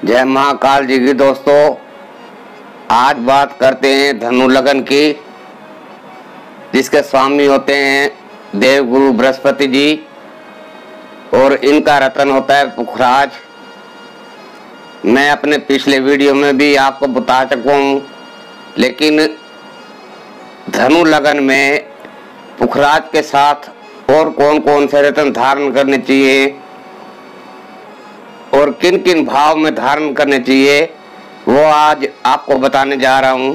जय महाकाल जी की दोस्तों, आज बात करते हैं धनु लगन की, जिसके स्वामी होते हैं देवगुरु बृहस्पति जी और इनका रतन होता है पुखराज। मैं अपने पिछले वीडियो में भी आपको बता चुका हूँ, लेकिन धनु लगन में पुखराज के साथ और कौन कौन से रतन धारण करने चाहिए और किन किन भाव में धारण करने चाहिए, वो आज आपको बताने जा रहा हूं।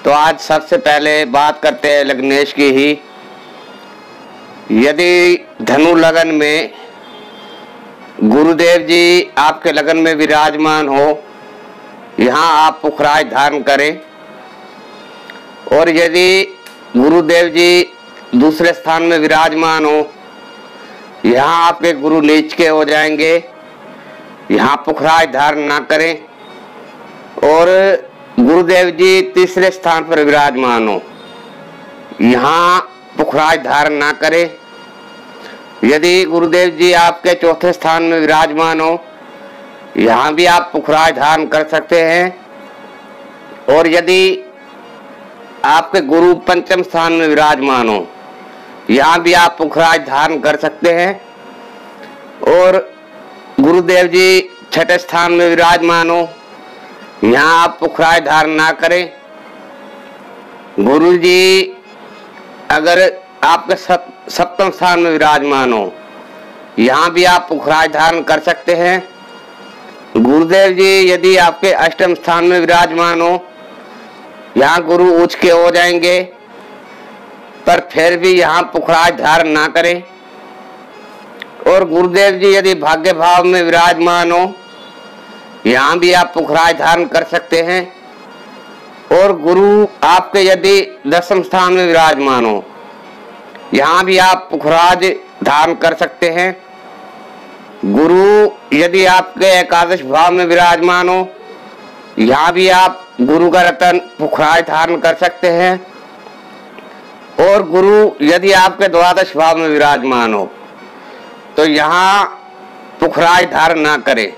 तो आज सबसे पहले बात करते हैं लग्नेश की ही। यदि धनु लगन में गुरुदेव जी आपके लगन में विराजमान हो, यहाँ आप पुखराज धारण करें। और यदि गुरुदेव जी दूसरे स्थान में विराजमान हो, यहाँ आपके गुरु नीच के हो जाएंगे, यहाँ पुखराज धारण ना करें। और गुरुदेव जी तीसरे स्थान पर विराजमान हो, यहाँ पुखराज धारण ना करें। यदि गुरुदेव जी आपके चौथे स्थान में विराजमान हो, यहाँ भी आप पुखराज धारण कर सकते हैं। और यदि आपके गुरु पंचम स्थान में विराजमान हो, यहाँ भी आप पुखराज धारण कर सकते हैं। और गुरुदेव जी छठे स्थान में विराजमान हो, यहाँ आप पुखराज धारण ना करें। गुरु जी अगर आपके सप्तम स्थान में विराजमान हो, यहाँ भी आप पुखराज धारण कर सकते हैं। गुरुदेव जी यदि आपके अष्टम स्थान में विराजमान हो, यहाँ गुरु उच्च के हो जाएंगे, पर फिर भी यहाँ पुखराज धारण ना करें। और गुरुदेव जी यदि भाग्य भाव में विराजमान हो, यहाँ भी आप पुखराज धारण कर सकते हैं। और गुरु आपके यदि दसम स्थान में विराजमान हो, यहाँ भी आप पुखराज धारण कर सकते हैं। गुरु यदि आपके एकादश भाव में विराजमान हो, यहाँ भी आप गुरु का रतन पुखराज धारण कर सकते हैं। और गुरु यदि आपके द्वादश भाव में विराजमान हो, तो यहाँ पुखराज धारण ना करें।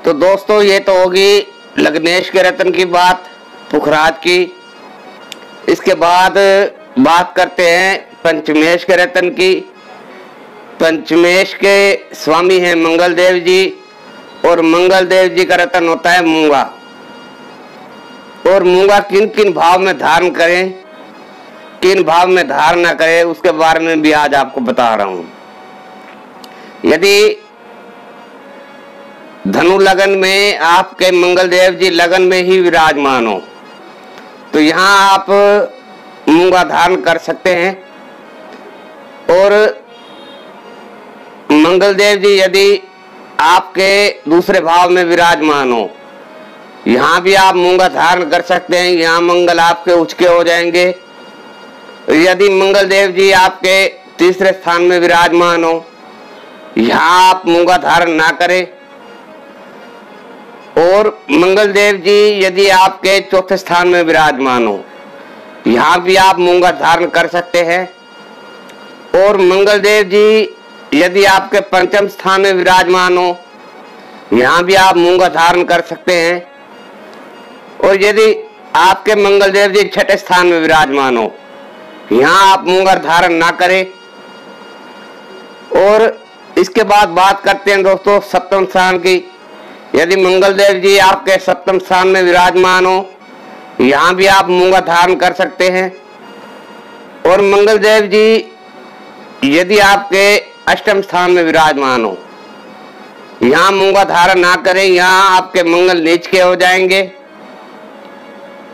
तो दोस्तों, ये तो होगी लग्नेश के रतन की बात, पुखराज की। इसके बाद बात करते हैं पंचमेश के रतन की। पंचमेश के स्वामी हैं मंगल देव जी, और मंगल देव जी का रतन होता है मूंगा। और मूंगा किन किन भाव में धारण करें, किन भाव में धारण न करें, उसके बारे में भी आज आपको बता रहा हूं। यदि धनु लगन में आपके मंगल देव जी लगन में ही विराजमान हो, तो यहाँ आप मूंगा धारण कर सकते हैं। और मंगल देव जी यदि आपके दूसरे भाव में विराजमान हो, यहाँ भी आप मूंगा धारण कर सकते हैं। यहाँ मंगल आपके उच्च के हो जाएंगे। यदि मंगल देव जी आपके तीसरे स्थान में विराजमान हो, यहाँ आप मूंगा धारण ना करें। और मंगल देव जी यदि आपके चौथे स्थान में विराजमान हो, यहाँ भी आप मूंगा धारण कर सकते हैं। और मंगल देव जी यदि आपके पंचम स्थान में विराजमान हो, यहाँ भी आप मूंगा धारण कर सकते हैं। और यदि आपके मंगल देव जी छठे स्थान में विराजमान हो, यहाँ आप मूंगा धारण ना करें। और इसके बाद बात करते हैं दोस्तों सप्तम स्थान की। यदि मंगल देव जी आपके सप्तम स्थान में विराजमान हो, यहाँ भी आप मूंगा धारण कर सकते हैं। और मंगल देव जी यदि आपके अष्टम स्थान में विराजमान हो, यहाँ मूंगा धारण ना करें, यहाँ आपके मंगल नीच के हो जाएंगे।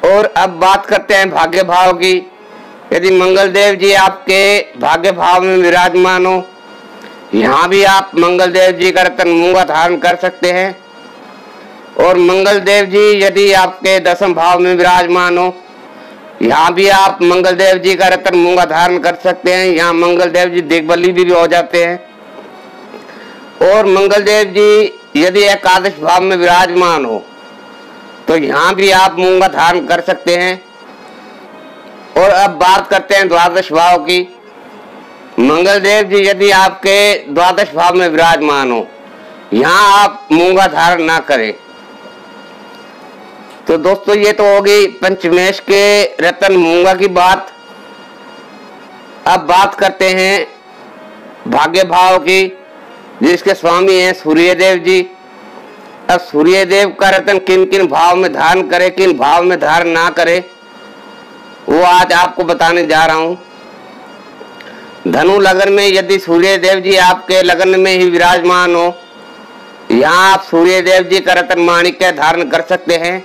और अब बात करते हैं भाग्य भाव की। यदि मंगल देव जी आपके भाग्य भाव में विराजमान हो, यहाँ भी आप मंगल देव जी का रतन मूंगा धारण कर सकते हैं। और मंगल देव जी यदि आपके दसम भाव में विराजमान हो, यहाँ भी आप मंगल देव जी का रत्न मूंगा धारण कर सकते हैं। यहाँ मंगल देव जी दिग्बली भी हो जाते हैं। और मंगल देव जी यदि एकादश भाव में विराजमान हो तो यहाँ भी आप मूंगा धारण कर सकते हैं। और अब बात करते हैं द्वादश भाव की। मंगल देव जी यदि आपके द्वादश भाव में विराजमान हो, यहाँ आप मूंगा धारण ना करें। तो दोस्तों ये तो होगी पंचमेश के रत्न मूंगा की बात। अब बात करते हैं भाग्य भाव की, जिसके स्वामी हैं सूर्य देव जी। अब सूर्य देव का रत्न किन किन भाव में धारण करे, किन भाव में धारण ना करे, वो आज आपको बताने जा रहा हूं। धनु लगन में यदि सूर्य देव जी आपके लगन में ही विराजमान हो, यहाँ आप सूर्य देव जी का रत्न माणिक्य धारण कर सकते हैं।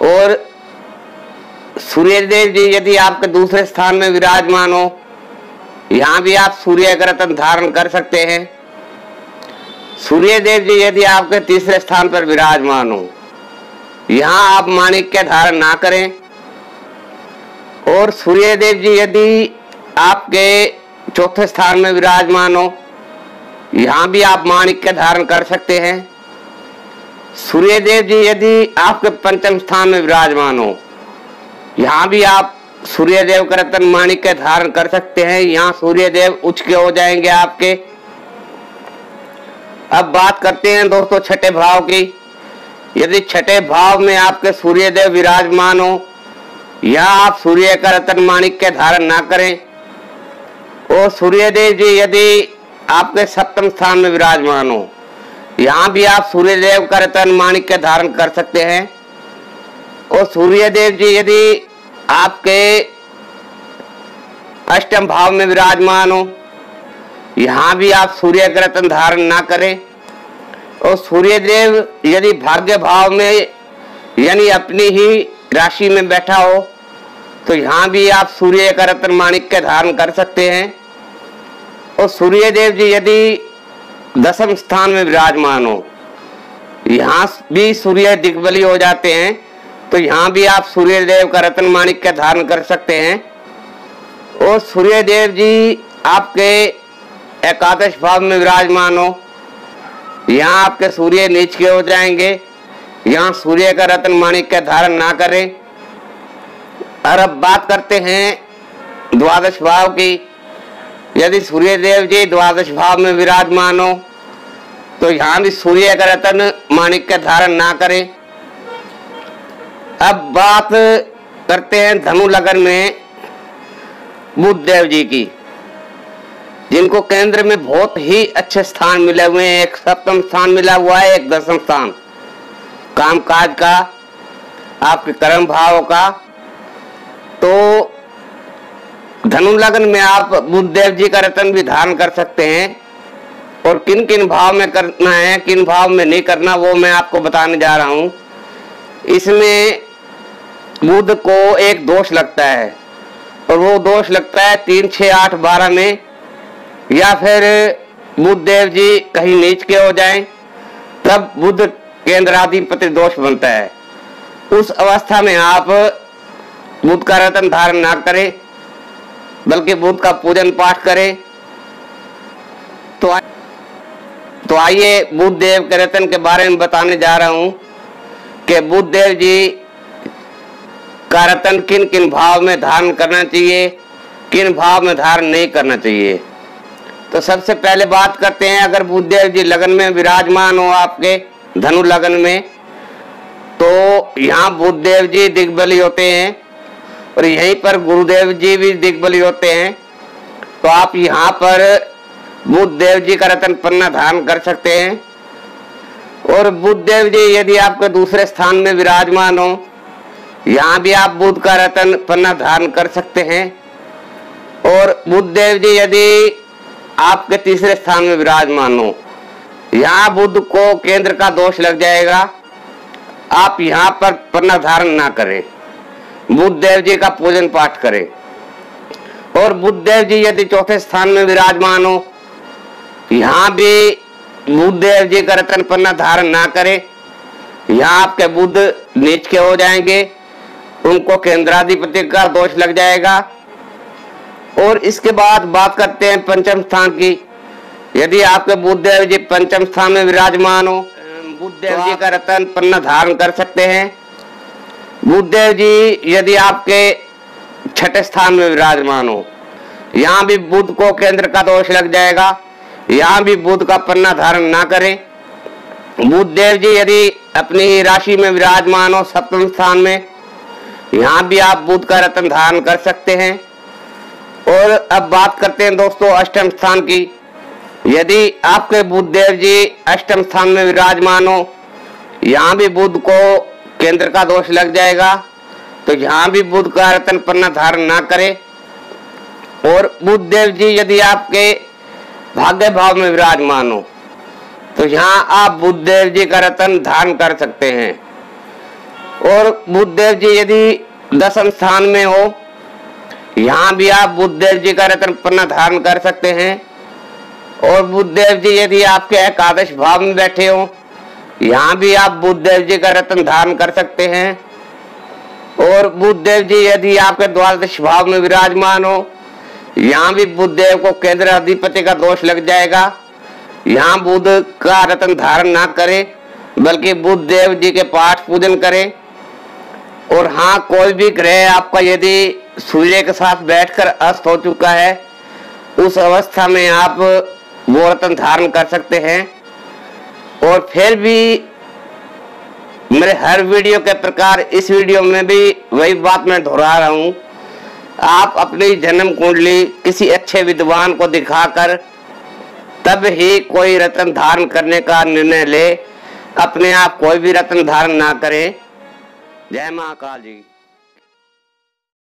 और सूर्य देव जी यदि आपके दूसरे स्थान में विराजमान हो, यहाँ भी आप सूर्य का रत्न धारण कर सकते हैं। सूर्य देव जी यदि आपके तीसरे स्थान पर विराजमान हो, यहाँ आप माणिक्य धारण ना करें। और सूर्य देव जी यदि आपके चौथे स्थान में विराजमान हो, यहाँ भी आप माणिक्य धारण कर सकते हैं। सूर्य देव जी यदि आपके पंचम स्थान में विराजमान हो, यहाँ भी आप सूर्य देव का रत्न माणिक्य धारण कर सकते हैं। यहाँ सूर्य देव उच्च के हो जाएंगे आपके। अब बात करते हैं दोस्तों छठे भाव की। यदि छठे भाव में आपके सूर्य देव विराजमान हो, यहाँ आप सूर्य का रत्न माणिक्य धारण ना करें। और सूर्य देव जी यदि आपके सप्तम स्थान में विराजमान हो, यहाँ भी आप सूर्य देव का रत्न माणिक्य धारण कर सकते हैं। और सूर्य देव जी यदि आपके अष्टम भाव में विराजमान हो, यहाँ भी आप सूर्य का रत्न धारण ना करें। और सूर्य देव यदि भाग्य भाव में यानी अपनी ही राशि में बैठा हो, तो यहाँ भी आप सूर्य का रत्न माणिक्य धारण कर सकते हैं। और सूर्य देव जी यदि दसम स्थान में विराजमान हो, यहाँ भी सूर्य दिग्बली हो जाते हैं, तो यहाँ भी आप सूर्य देव का रत्न माणिक्य धारण कर सकते हैं। और सूर्य देव जी आपके एकादश भाव में विराजमान हो, यहाँ आपके सूर्य नीच के हो जाएंगे। यहाँ सूर्य का रत्न माणिक्य धारण ना करें। और अब बात करते हैं द्वादश भाव की। यदि सूर्य देव जी द्वादश भाव में विराजमान हो, तो यहाँ भी सूर्य का रत्न माणिक्य धारण ना करें। अब बात करते हैं धनु लगन में बुध देव जी की, जिनको केंद्र में बहुत ही अच्छे स्थान मिले हुए हैं। एक सप्तम स्थान मिला हुआ है, एक दसम स्थान काम काज का, आपके कर्म भाव का। तो धनु लगन में आप बुध देव जी का रत्न भी धारण कर सकते हैं। और किन किन भाव में करना है, किन भाव में नहीं करना, वो मैं आपको बताने जा रहा हूं। इसमें बुध को एक दोष लगता है, और वो दोष लगता है 3, 6, 8, 12 में। या फिर बुध देव जी कहीं नीच के हो जाएं, तब बुध केंद्राधिपति दोष बनता है। उस अवस्था में आप बुध का रत्न धारण ना करें, बल्कि बुध का पूजन पाठ करें। तो आइए बुध देव के रत्न के बारे में बताने जा रहा हूं कि बुध देव जी का रत्न किन किन भाव में धारण करना चाहिए, किन भाव में धारण नहीं करना चाहिए। तो सबसे पहले बात करते हैं, अगर बुध देव जी लगन में विराजमान हो आपके धनु लगन में, तो यहाँ बुध देव जी दिग्बली होते हैं। और यहीं पर गुरुदेव जी भी दिग्बली होते हैं। तो आप यहाँ पर बुध देव जी का रत्न पन्ना धारण कर सकते हैं। और बुध देव जी यदि आपके दूसरे स्थान में विराजमान हो, यहाँ भी आप बुध का रत्न पन्ना धारण कर सकते हैं। और बुध देव जी यदि आपके तीसरे स्थान में विराजमान हो, यहाँ बुध को केंद्र का दोष लग जाएगा। आप यहाँ पर पन्ना धारण ना करें, बुध देव जी का पूजन पाठ करें। और बुध देव जी यदि चौथे स्थान में विराजमान हो, यहाँ भी बुध देव जी का रत्न पन्ना धारण ना करें। यहाँ आपके बुध नीच के हो जाएंगे। उनको केंद्राधिपति का दोष लग जाएगा। और इसके बाद बात करते हैं पंचम स्थान की। यदि आपके बुधदेव जी पंचम स्थान में विराजमान हो, बुधदेव जी का रत्न पन्ना धारण कर सकते हैं। बुधदेव जी यदि आपके छठे स्थान में विराजमान हो, यहाँ भी बुध को केंद्र का दोष लग जाएगा, यहाँ भी बुध का पन्ना धारण ना करें। बुधदेव जी यदि अपनी राशि में विराजमान हो सप्तम स्थान में, यहाँ भी आप बुध का रत्न धारण कर सकते हैं। और अब बात करते हैं दोस्तों अष्टम स्थान की। यदि आपके बुधदेव जी अष्टम स्थान में विराजमान हो, यहाँ भी बुध को केंद्र का दोष लग जाएगा, तो यहाँ भी बुध का रत्न पन्ना धारण ना करें। और बुधदेव जी यदि आपके भाग्य भाव में विराजमान हो, तो यहाँ आप बुधदेव जी का रत्न धारण कर सकते हैं। और बुधदेव जी यदि दसम स्थान में हो, यहाँ भी आप बुधदेव जी का रत्न पन्ना धारण कर सकते हैं। और बुधदेव जी यदि आपके एकादश भाव में बैठे हो, यहाँ भी आप बुधदेव जी का रत्न धारण कर सकते हैं। और बुधदेव जी यदि आपके द्वादश भाव में विराजमान हो, यहाँ भी बुधदेव को केंद्र अधिपति का दोष लग जाएगा, यहाँ बुध का रत्न धारण ना करें, बल्कि बुधदेव जी के पाठ पूजन करें। और हाँ, कोई भी ग्रह आपका यदि सूर्य के साथ बैठकर अस्त हो चुका है, उस अवस्था में आप वो रत्न धारण कर सकते हैं। और फिर भी मेरे हर वीडियो के प्रकार इस वीडियो में भी वही बात मैं दोहरा रहा हूँ, आप अपनी जन्म कुंडली किसी अच्छे विद्वान को दिखाकर तब ही कोई रत्न धारण करने का निर्णय ले। अपने आप कोई भी रत्न धारण ना करें। जय महाकाल जी।